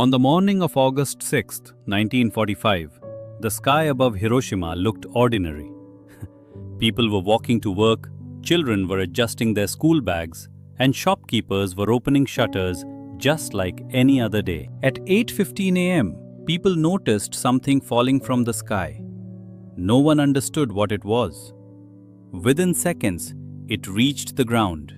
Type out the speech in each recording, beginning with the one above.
On the morning of August 6, 1945, the sky above Hiroshima looked ordinary. People were walking to work, children were adjusting their school bags, and shopkeepers were opening shutters just like any other day. At 8:15 a.m., people noticed something falling from the sky. No one understood what it was. Within seconds, it reached the ground.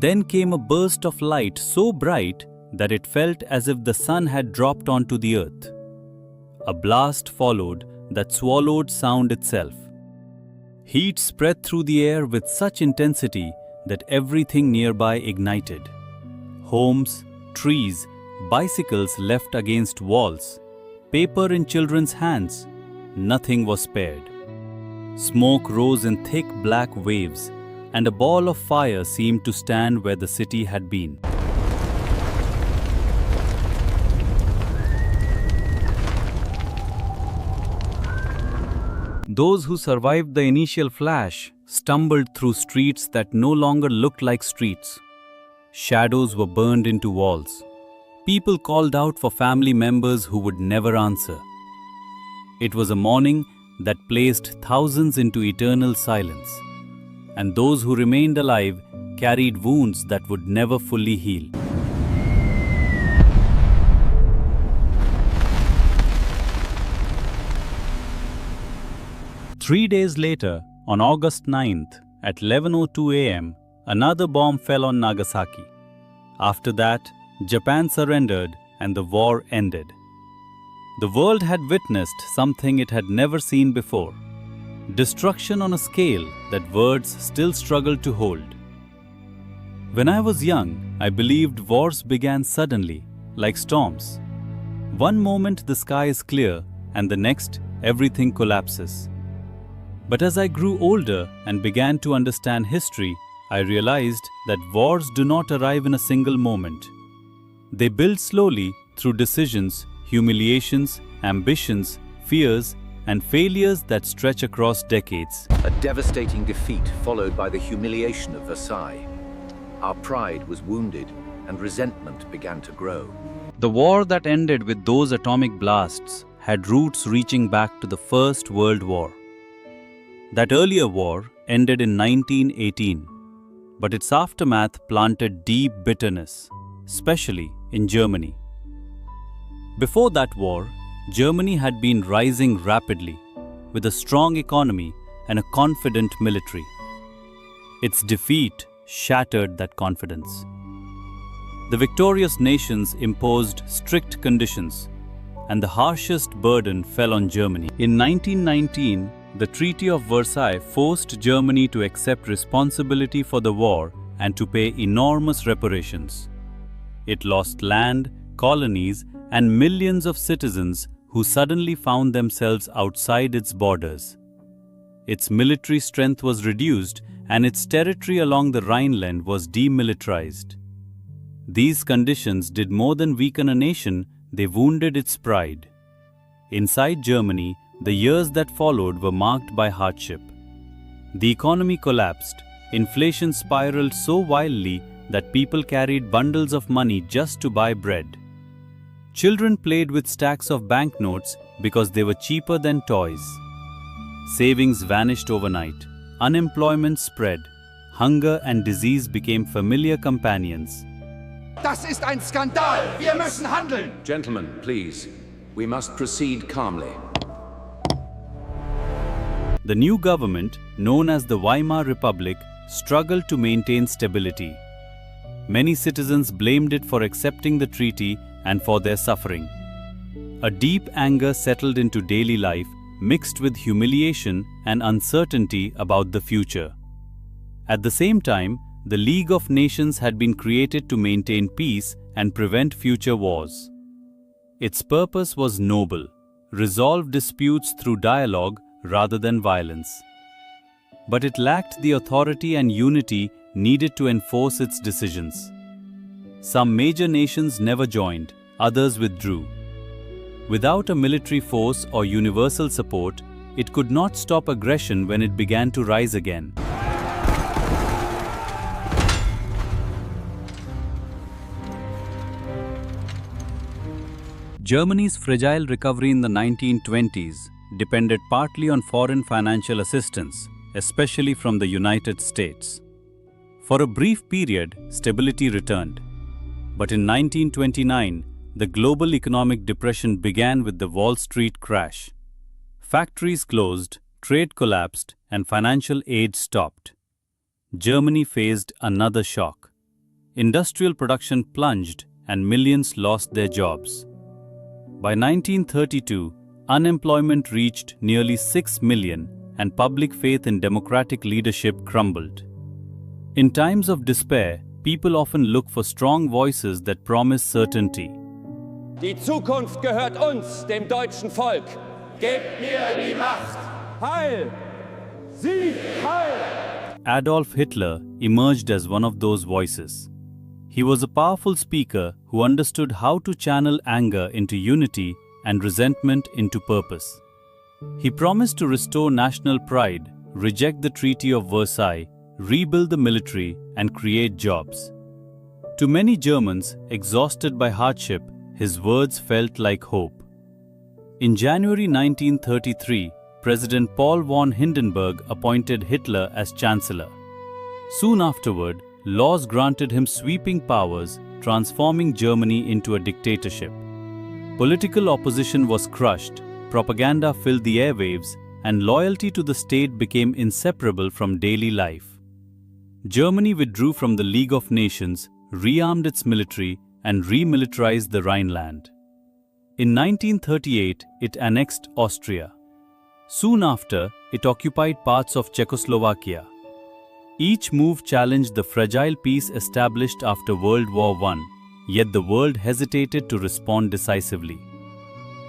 Then came a burst of light so bright that it felt as if the sun had dropped onto the earth. A blast followed that swallowed sound itself. Heat spread through the air with such intensity that everything nearby ignited. Homes, trees, bicycles left against walls, paper in children's hands, nothing was spared. Smoke rose in thick black waves, and a ball of fire seemed to stand where the city had been. Those who survived the initial flash stumbled through streets that no longer looked like streets. Shadows were burned into walls. People called out for family members who would never answer. It was a morning that placed thousands into eternal silence, and those who remained alive carried wounds that would never fully heal. Three days later, on August 9th, at 11:02 a.m., another bomb fell on Nagasaki. After that, Japan surrendered and the war ended. The world had witnessed something it had never seen before. Destruction on a scale that words still struggle to hold. When I was young, I believed wars began suddenly, like storms. One moment the sky is clear, and the next everything collapses. But as I grew older and began to understand history, I realized that wars do not arrive in a single moment. They build slowly through decisions, humiliations, ambitions, fears, and failures that stretch across decades. A devastating defeat followed by the humiliation of Versailles. Our pride was wounded and resentment began to grow. The war that ended with those atomic blasts had roots reaching back to the First World War. That earlier war ended in 1918, but its aftermath planted deep bitterness, especially in Germany. Before that war, Germany had been rising rapidly, with a strong economy and a confident military. Its defeat shattered that confidence. The victorious nations imposed strict conditions, and the harshest burden fell on Germany. In 1919, the Treaty of Versailles forced Germany to accept responsibility for the war and to pay enormous reparations. It lost land, colonies, and millions of citizens who suddenly found themselves outside its borders. Its military strength was reduced and its territory along the Rhineland was demilitarized. These conditions did more than weaken a nation, they wounded its pride. Inside Germany, the years that followed were marked by hardship. The economy collapsed, inflation spiraled so wildly that people carried bundles of money just to buy bread. Children played with stacks of banknotes because they were cheaper than toys. Savings vanished overnight. Unemployment spread. Hunger and disease became familiar companions. Das ist ein Skandal! Wir müssen handeln! Gentlemen, please. We must proceed calmly. The new government, known as the Weimar Republic, struggled to maintain stability. Many citizens blamed it for accepting the treaty and for their suffering. A deep anger settled into daily life, mixed with humiliation and uncertainty about the future. At the same time, the League of Nations had been created to maintain peace and prevent future wars. Its purpose was noble: resolve disputes through dialogue rather than violence. But it lacked the authority and unity needed to enforce its decisions. Some major nations never joined, others withdrew. Without a military force or universal support, it could not stop aggression when it began to rise again. Germany's fragile recovery in the 1920s depended partly on foreign financial assistance, especially from the United States. For a brief period, stability returned. But in 1929, the global economic depression began with the Wall Street crash. Factories closed, trade collapsed, and financial aid stopped. Germany faced another shock. Industrial production plunged and millions lost their jobs. By 1932, unemployment reached nearly 6 million and public faith in democratic leadership crumbled. In times of despair, people often look for strong voices that promise certainty. Die Zukunft gehört uns, dem deutschen Volk. Gebt mir die Macht. Heil! Sieg! Heil! Adolf Hitler emerged as one of those voices. He was a powerful speaker who understood how to channel anger into unity and resentment into purpose. He promised to restore national pride, reject the Treaty of Versailles, rebuild the military, and create jobs. To many Germans, exhausted by hardship, his words felt like hope. In January 1933, President Paul von Hindenburg appointed Hitler as Chancellor. Soon afterward, laws granted him sweeping powers, transforming Germany into a dictatorship. Political opposition was crushed, propaganda filled the airwaves, and loyalty to the state became inseparable from daily life. Germany withdrew from the League of Nations, rearmed its military, and remilitarized the Rhineland. In 1938, it annexed Austria. Soon after, it occupied parts of Czechoslovakia. Each move challenged the fragile peace established after World War I, yet the world hesitated to respond decisively.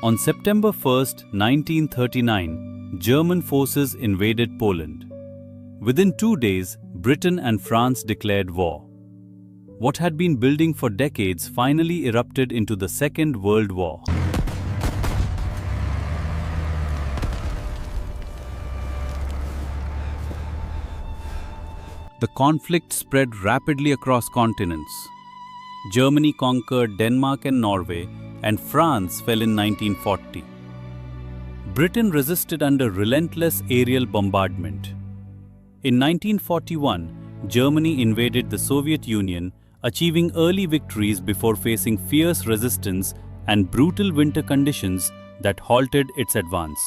On September 1, 1939, German forces invaded Poland. Within 2 days, Britain and France declared war. What had been building for decades finally erupted into the Second World War. The conflict spread rapidly across continents. Germany conquered Denmark and Norway, and France fell in 1940. Britain resisted under relentless aerial bombardment. In 1941, Germany invaded the Soviet Union, achieving early victories before facing fierce resistance and brutal winter conditions that halted its advance.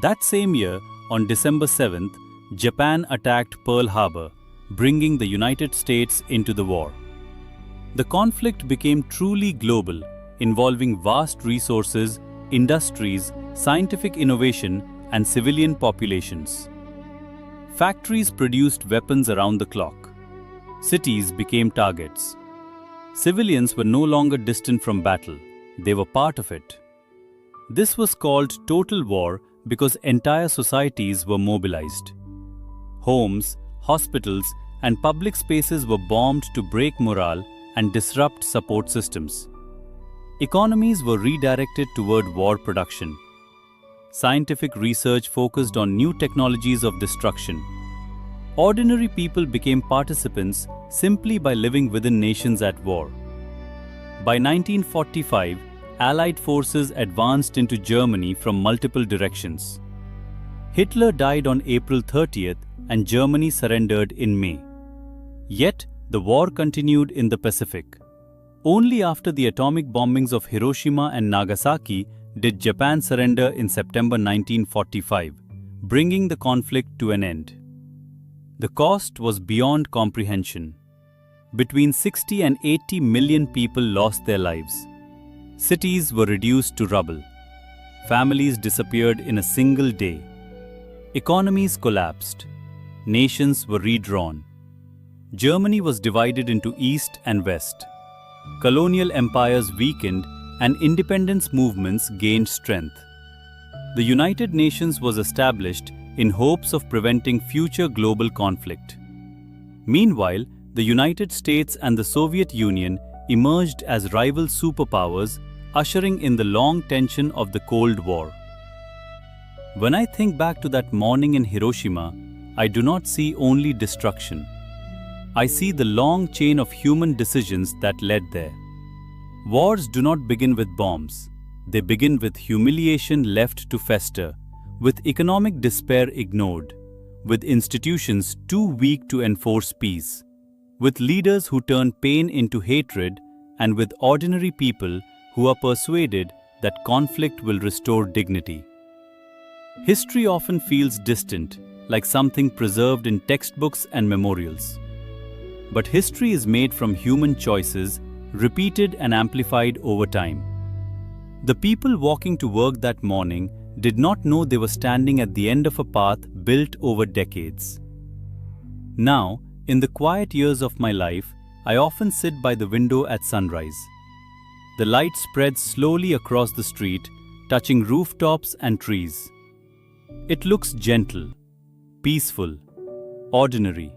That same year, on December 7th, Japan attacked Pearl Harbor, bringing the United States into the war. The conflict became truly global, involving vast resources, industries, scientific innovation, and civilian populations. Factories produced weapons around the clock. Cities became targets. Civilians were no longer distant from battle, they were part of it. This was called total war because entire societies were mobilized. Homes, hospitals, and public spaces were bombed to break morale and disrupt support systems. Economies were redirected toward war production. Scientific research focused on new technologies of destruction. Ordinary people became participants simply by living within nations at war. By 1945, Allied forces advanced into Germany from multiple directions. Hitler died on April 30th and Germany surrendered in May. Yet, the war continued in the Pacific. Only after the atomic bombings of Hiroshima and Nagasaki did Japan surrender in September 1945, bringing the conflict to an end. The cost was beyond comprehension. Between 60 and 80 million people lost their lives. Cities were reduced to rubble. Families disappeared in a single day. Economies collapsed. Nations were redrawn. Germany was divided into East and West. Colonial empires weakened and independence movements gained strength. The United Nations was established in hopes of preventing future global conflict. Meanwhile, the United States and the Soviet Union emerged as rival superpowers, ushering in the long tension of the Cold War. When I think back to that morning in Hiroshima, I do not see only destruction. I see the long chain of human decisions that led there. Wars do not begin with bombs. They begin with humiliation left to fester, with economic despair ignored, with institutions too weak to enforce peace, with leaders who turn pain into hatred, and with ordinary people who are persuaded that conflict will restore dignity. History often feels distant, like something preserved in textbooks and memorials. But history is made from human choices, repeated and amplified over time. The people walking to work that morning did not know they were standing at the end of a path built over decades. Now, in the quiet years of my life, I often sit by the window at sunrise. The light spreads slowly across the street, touching rooftops and trees. It looks gentle, peaceful, ordinary.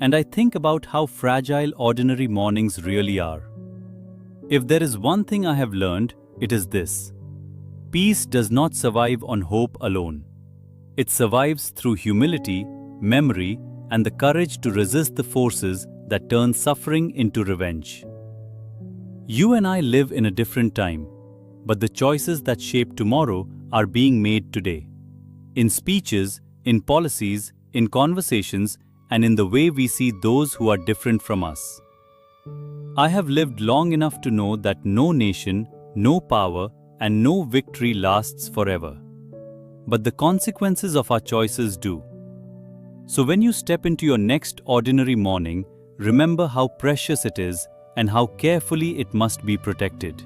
And I think about how fragile ordinary mornings really are. If there is one thing I have learned, it is this: peace does not survive on hope alone. It survives through humility, memory, and the courage to resist the forces that turn suffering into revenge. You and I live in a different time, but the choices that shape tomorrow are being made today. In speeches, in policies, in conversations, and in the way we see those who are different from us. I have lived long enough to know that no nation, no power, and no victory lasts forever. But the consequences of our choices do. So when you step into your next ordinary morning, remember how precious it is and how carefully it must be protected.